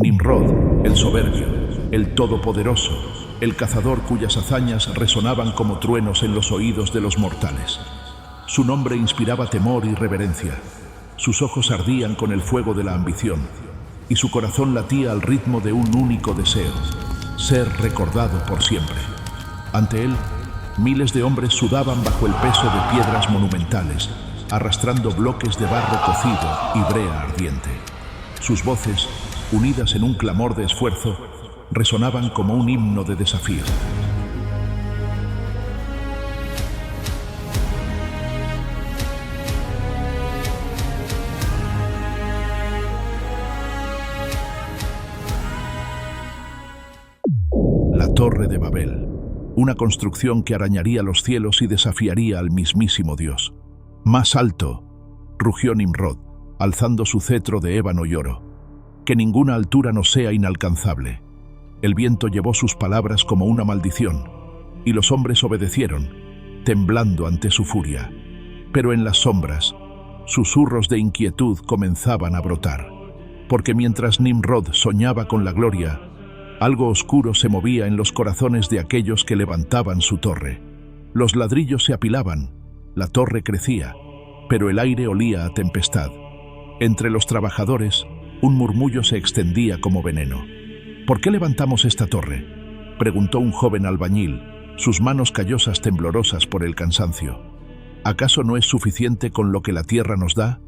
Nimrod, el soberbio, el todopoderoso, el cazador cuyas hazañas resonaban como truenos en los oídos de los mortales. Su nombre inspiraba temor y reverencia. Sus ojos ardían con el fuego de la ambición y su corazón latía al ritmo de un único deseo: ser recordado por siempre. Ante él, miles de hombres sudaban bajo el peso de piedras monumentales, arrastrando bloques de barro cocido y brea ardiente. Sus voces, unidas en un clamor de esfuerzo, resonaban como un himno de desafío. La Torre de Babel, una construcción que arañaría los cielos y desafiaría al mismísimo Dios. «Más alto», rugió Nimrod, alzando su cetro de ébano y oro. «Que ninguna altura nos sea inalcanzable». El viento llevó sus palabras como una maldición, y los hombres obedecieron, temblando ante su furia. Pero en las sombras, susurros de inquietud comenzaban a brotar, porque mientras Nimrod soñaba con la gloria, algo oscuro se movía en los corazones de aquellos que levantaban su torre. Los ladrillos se apilaban, la torre crecía, pero el aire olía a tempestad. Entre los trabajadores, un murmullo se extendía como veneno. «¿Por qué levantamos esta torre?», preguntó un joven albañil, sus manos callosas temblorosas por el cansancio. «¿Acaso no es suficiente con lo que la tierra nos da?».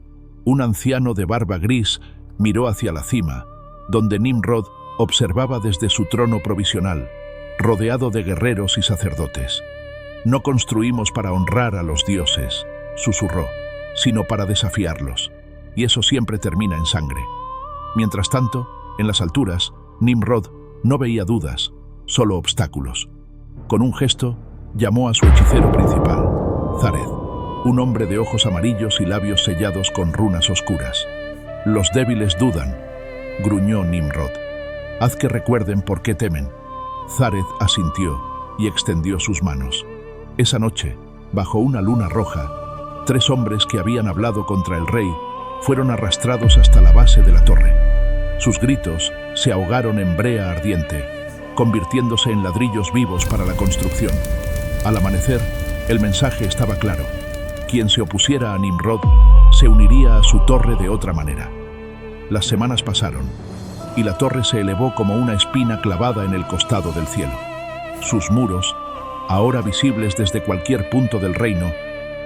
Un anciano de barba gris miró hacia la cima, donde Nimrod observaba desde su trono provisional, rodeado de guerreros y sacerdotes. «No construimos para honrar a los dioses», susurró, «sino para desafiarlos, y eso siempre termina en sangre». Mientras tanto, en las alturas, Nimrod no veía dudas, solo obstáculos. Con un gesto, llamó a su hechicero principal, Zared, un hombre de ojos amarillos y labios sellados con runas oscuras. «Los débiles dudan», gruñó Nimrod. «Haz que recuerden por qué temen». Zared asintió y extendió sus manos. Esa noche, bajo una luna roja, 3 hombres que habían hablado contra el rey fueron arrastrados hasta la base de la torre. Sus gritos se ahogaron en brea ardiente, convirtiéndose en ladrillos vivos para la construcción. Al amanecer, el mensaje estaba claro: quien se opusiera a Nimrod se uniría a su torre de otra manera. Las semanas pasaron, y la torre se elevó como una espina clavada en el costado del cielo. Sus muros, ahora visibles desde cualquier punto del reino,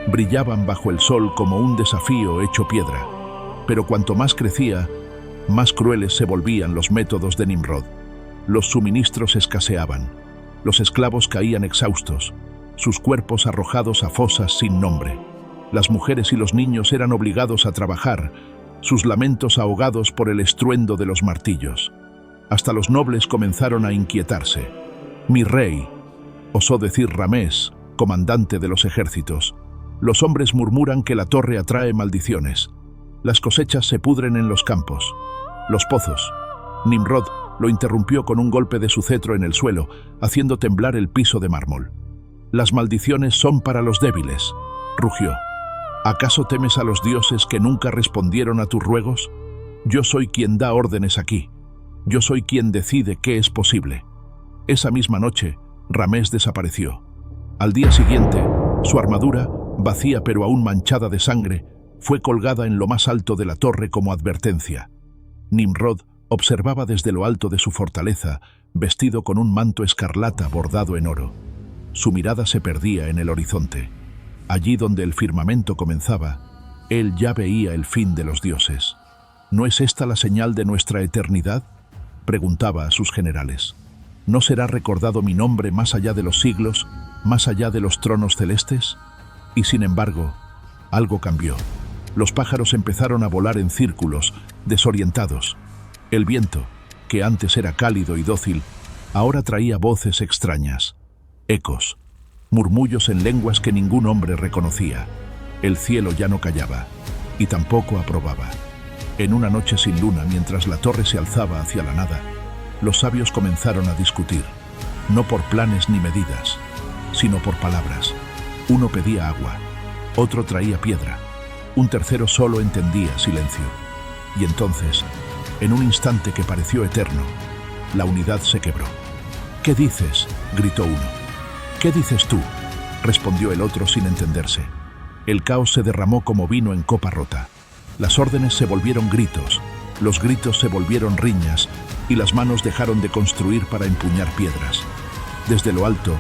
brillaban bajo el sol como un desafío hecho piedra. Pero cuanto más crecía, más crueles se volvían los métodos de Nimrod. Los suministros escaseaban, los esclavos caían exhaustos, sus cuerpos arrojados a fosas sin nombre. Las mujeres y los niños eran obligados a trabajar, sus lamentos ahogados por el estruendo de los martillos. Hasta los nobles comenzaron a inquietarse. «Mi rey», osó decir Ramés, comandante de los ejércitos, «los hombres murmuran que la torre atrae maldiciones. Las cosechas se pudren en los campos. Los pozos». Nimrod lo interrumpió con un golpe de su cetro en el suelo, haciendo temblar el piso de mármol. «Las maldiciones son para los débiles», rugió. «¿Acaso temes a los dioses que nunca respondieron a tus ruegos? Yo soy quien da órdenes aquí. Yo soy quien decide qué es posible». Esa misma noche, Ramés desapareció. Al día siguiente, su armadura, vacía pero aún manchada de sangre, fue colgada en lo más alto de la torre como advertencia. Nimrod observaba desde lo alto de su fortaleza, vestido con un manto escarlata bordado en oro. Su mirada se perdía en el horizonte. Allí donde el firmamento comenzaba, él ya veía el fin de los dioses. «¿No es esta la señal de nuestra eternidad?», preguntaba a sus generales. «¿No será recordado mi nombre más allá de los siglos, más allá de los tronos celestes?». Y sin embargo, algo cambió. Los pájaros empezaron a volar en círculos, desorientados. El viento, que antes era cálido y dócil, ahora traía voces extrañas, ecos, murmullos en lenguas que ningún hombre reconocía. El cielo ya no callaba, y tampoco aprobaba. En una noche sin luna, mientras la torre se alzaba hacia la nada, los sabios comenzaron a discutir, no por planes ni medidas, sino por palabras. Uno pedía agua, otro traía piedra, un tercero solo entendía silencio. Y entonces, En un instante que pareció eterno, la unidad se quebró. «¿Qué dices?», gritó uno. «¿Qué dices tú?», respondió el otro sin entenderse. El caos se derramó como vino en copa rota. Las órdenes se volvieron gritos, los gritos se volvieron riñas y las manos dejaron de construir para empuñar piedras. Desde lo alto,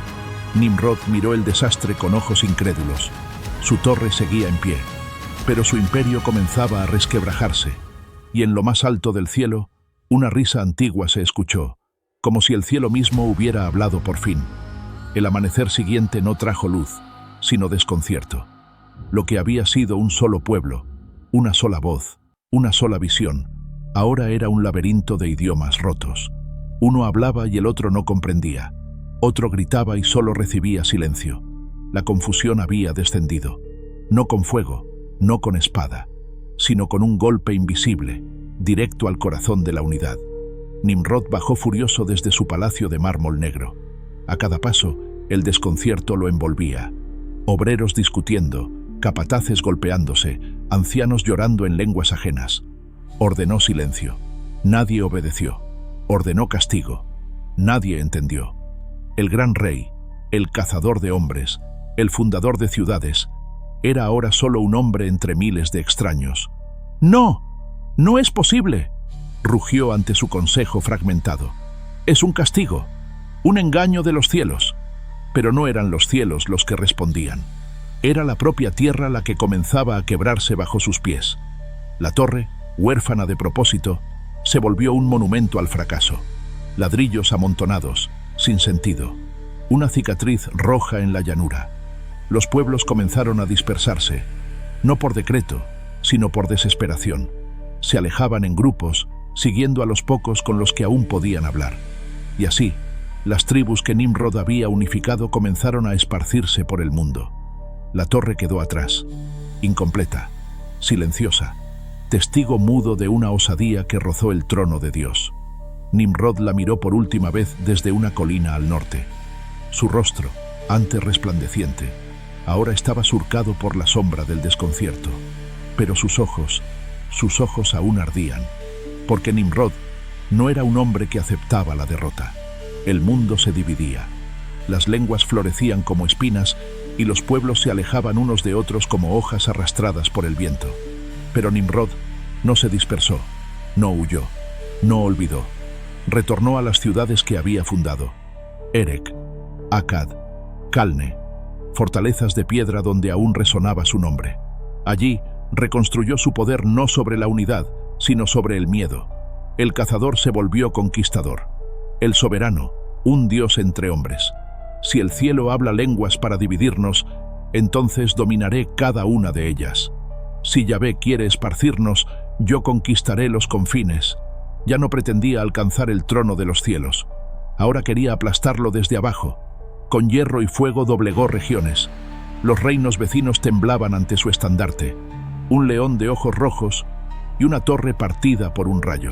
Nimrod miró el desastre con ojos incrédulos. Su torre seguía en pie, pero su imperio comenzaba a resquebrajarse, y en lo más alto del cielo, una risa antigua se escuchó, como si el cielo mismo hubiera hablado por fin. El amanecer siguiente no trajo luz, sino desconcierto. Lo que había sido un solo pueblo, una sola voz, una sola visión, ahora era un laberinto de idiomas rotos. Uno hablaba y el otro no comprendía. Otro gritaba y solo recibía silencio. La confusión había descendido, no con fuego, no con espada, sino con un golpe invisible, directo al corazón de la unidad. Nimrod bajó furioso desde su palacio de mármol negro. A cada paso, el desconcierto lo envolvía. Obreros discutiendo, capataces golpeándose, ancianos llorando en lenguas ajenas. Ordenó silencio. Nadie obedeció. Ordenó castigo. Nadie entendió. El gran rey, el cazador de hombres, el fundador de ciudades, era ahora solo un hombre entre miles de extraños. «¡No! ¡No es posible!», rugió ante su consejo fragmentado. «Es un castigo, un engaño de los cielos». Pero no eran los cielos los que respondían. Era la propia tierra la que comenzaba a quebrarse bajo sus pies. La torre, huérfana de propósito, se volvió un monumento al fracaso. Ladrillos amontonados, sin sentido. Una cicatriz roja en la llanura. Los pueblos comenzaron a dispersarse, no por decreto, sino por desesperación. Se alejaban en grupos, siguiendo a los pocos con los que aún podían hablar. Y así, las tribus que Nimrod había unificado comenzaron a esparcirse por el mundo. La torre quedó atrás, incompleta, silenciosa, testigo mudo de una osadía que rozó el trono de Dios. Nimrod la miró por última vez desde una colina al norte. Su rostro, antes resplandeciente, ahora estaba surcado por la sombra del desconcierto. Pero sus ojos aún ardían, porque Nimrod no era un hombre que aceptaba la derrota. El mundo se dividía. Las lenguas florecían como espinas y los pueblos se alejaban unos de otros como hojas arrastradas por el viento. Pero Nimrod no se dispersó, no huyó, no olvidó. Retornó a las ciudades que había fundado. Erech, Akkad, Calne, fortalezas de piedra donde aún resonaba su nombre. Allí reconstruyó su poder no sobre la unidad, sino sobre el miedo. El cazador se volvió conquistador. El soberano, un dios entre hombres. Si el cielo habla lenguas para dividirnos, entonces dominaré cada una de ellas. Si Yahvé quiere esparcirnos, yo conquistaré los confines. Ya no pretendía alcanzar el trono de los cielos. Ahora quería aplastarlo desde abajo. Con hierro y fuego doblegó regiones. Los reinos vecinos temblaban ante su estandarte. Un león de ojos rojos y una torre partida por un rayo.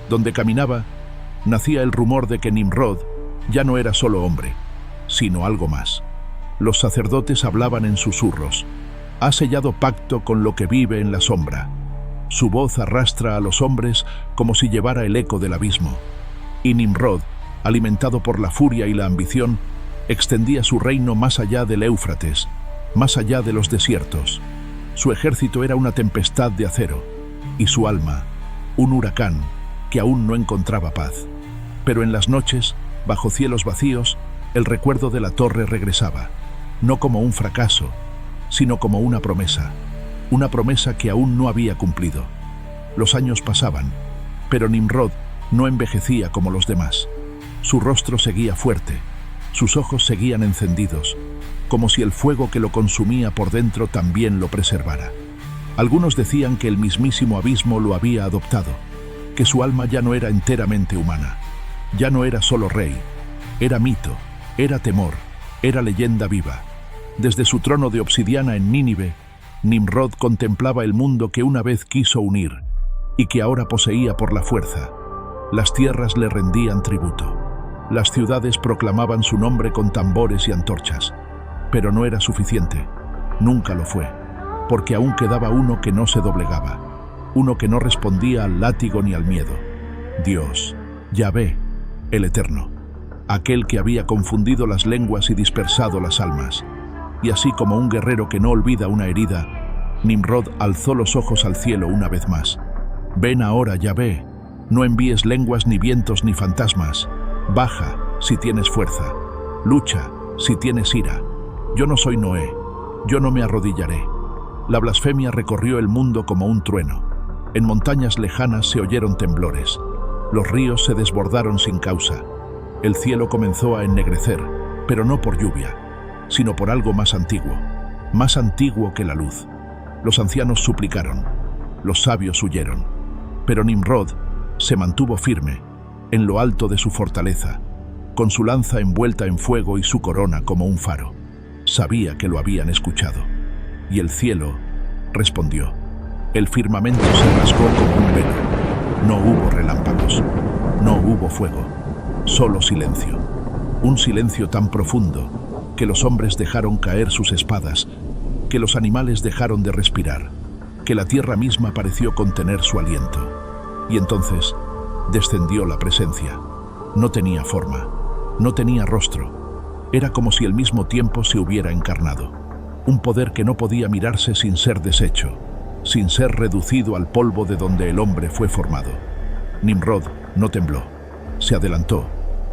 Donde caminaba, nacía el rumor de que Nimrod ya no era solo hombre, sino algo más. Los sacerdotes hablaban en susurros. Ha sellado pacto con lo que vive en la sombra. Su voz arrastra a los hombres como si llevara el eco del abismo. Y Nimrod, alimentado por la furia y la ambición, extendía su reino más allá del Éufrates, más allá de los desiertos. Su ejército era una tempestad de acero, y su alma, un huracán que aún no encontraba paz. Pero en las noches, bajo cielos vacíos, el recuerdo de la torre regresaba, no como un fracaso, sino como una promesa que aún no había cumplido. Los años pasaban, pero Nimrod no envejecía como los demás. Su rostro seguía fuerte, sus ojos seguían encendidos, como si el fuego que lo consumía por dentro también lo preservara. Algunos decían que el mismísimo abismo lo había adoptado, que su alma ya no era enteramente humana. Ya no era solo rey, era mito, era temor, era leyenda viva. Desde su trono de obsidiana en Nínive, Nimrod contemplaba el mundo que una vez quiso unir y que ahora poseía por la fuerza. Las tierras le rendían tributo. Las ciudades proclamaban su nombre con tambores y antorchas. Pero no era suficiente. Nunca lo fue, porque aún quedaba uno que no se doblegaba. uno que no respondía al látigo ni al miedo. Dios, Yahvé, el Eterno, aquel que había confundido las lenguas y dispersado las almas. Y así como un guerrero que no olvida una herida, Nimrod alzó los ojos al cielo una vez más. Ven ahora, Yahvé, no envíes lenguas ni vientos ni fantasmas. Baja, si tienes fuerza. Lucha, si tienes ira. Yo no soy Noé, yo no me arrodillaré. La blasfemia recorrió el mundo como un trueno. En montañas lejanas se oyeron temblores. Los ríos se desbordaron sin causa. El cielo comenzó a ennegrecer, pero no por lluvia, sino por algo más antiguo que la luz. Los ancianos suplicaron, los sabios huyeron, pero Nimrod se mantuvo firme, en lo alto de su fortaleza, con su lanza envuelta en fuego y su corona como un faro. Sabía que lo habían escuchado, y el cielo respondió. El firmamento se rasgó como un velo. No hubo relámpagos, no hubo fuego, solo silencio. Un silencio tan profundo que los hombres dejaron caer sus espadas, que los animales dejaron de respirar, que la tierra misma pareció contener su aliento. Y entonces descendió la presencia. No tenía forma, no tenía rostro. Era como si el mismo tiempo se hubiera encarnado. Un poder que no podía mirarse sin ser deshecho, sin ser reducido al polvo de donde el hombre fue formado. Nimrod no tembló, se adelantó,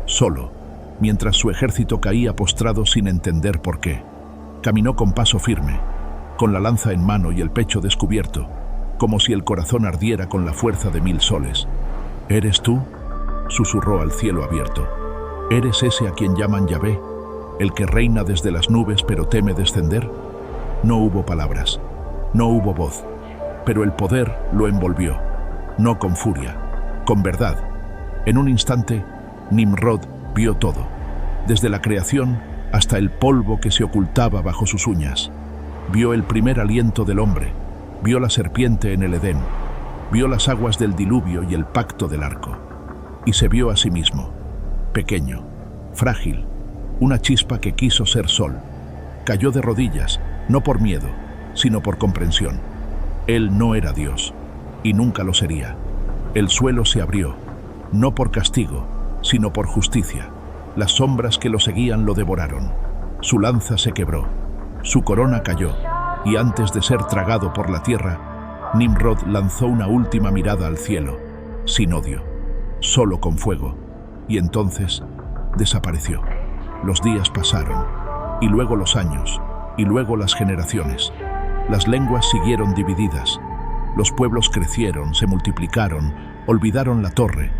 solo, mientras su ejército caía postrado sin entender por qué. Caminó con paso firme, con la lanza en mano y el pecho descubierto, como si el corazón ardiera con la fuerza de 1000 soles. ¿Eres tú?, susurró al cielo abierto. ¿Eres ese a quien llaman Yahvé, el que reina desde las nubes pero teme descender? No hubo palabras, no hubo voz, pero el poder lo envolvió, no con furia, con verdad. En un instante, Nimrod vio todo, desde la creación hasta el polvo que se ocultaba bajo sus uñas. Vio el primer aliento del hombre, vio la serpiente en el Edén, vio las aguas del diluvio y el pacto del arco. Y se vio a sí mismo, pequeño, frágil, una chispa que quiso ser sol. Cayó de rodillas, no por miedo, sino por comprensión. Él no era Dios, y nunca lo sería. El suelo se abrió, no por castigo, sino por justicia. Las sombras que lo seguían lo devoraron. Su lanza se quebró, su corona cayó, y antes de ser tragado por la tierra, Nimrod lanzó una última mirada al cielo, sin odio, solo con fuego, y entonces desapareció. Los días pasaron, y luego los años, y luego las generaciones. Las lenguas siguieron divididas. Los pueblos crecieron, se multiplicaron, olvidaron la torre,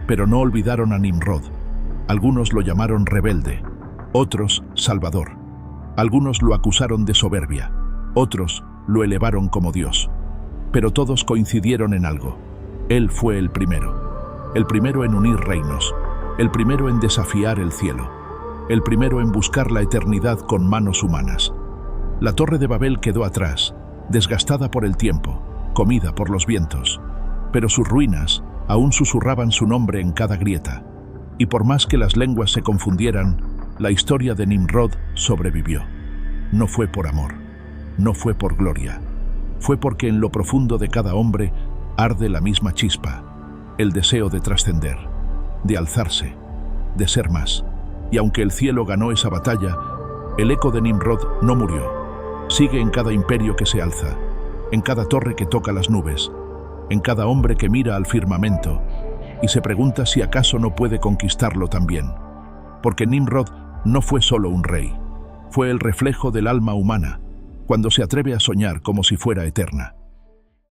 pero no olvidaron a Nimrod. Algunos lo llamaron rebelde, otros salvador. Algunos lo acusaron de soberbia, otros lo elevaron como Dios. Pero todos coincidieron en algo. Él fue el primero en unir reinos, el primero en desafiar el cielo, el primero en buscar la eternidad con manos humanas. La torre de Babel quedó atrás, desgastada por el tiempo, comida por los vientos, pero sus ruinas aún susurraban su nombre en cada grieta, y por más que las lenguas se confundieran, la historia de Nimrod sobrevivió. No fue por amor, no fue por gloria, fue porque en lo profundo de cada hombre arde la misma chispa, el deseo de trascender, de alzarse, de ser más. Y aunque el cielo ganó esa batalla, el eco de Nimrod no murió. Sigue en cada imperio que se alza, en cada torre que toca las nubes, en cada hombre que mira al firmamento y se pregunta si acaso no puede conquistarlo también. Porque Nimrod no fue solo un rey, fue el reflejo del alma humana, cuando se atreve a soñar como si fuera eterna.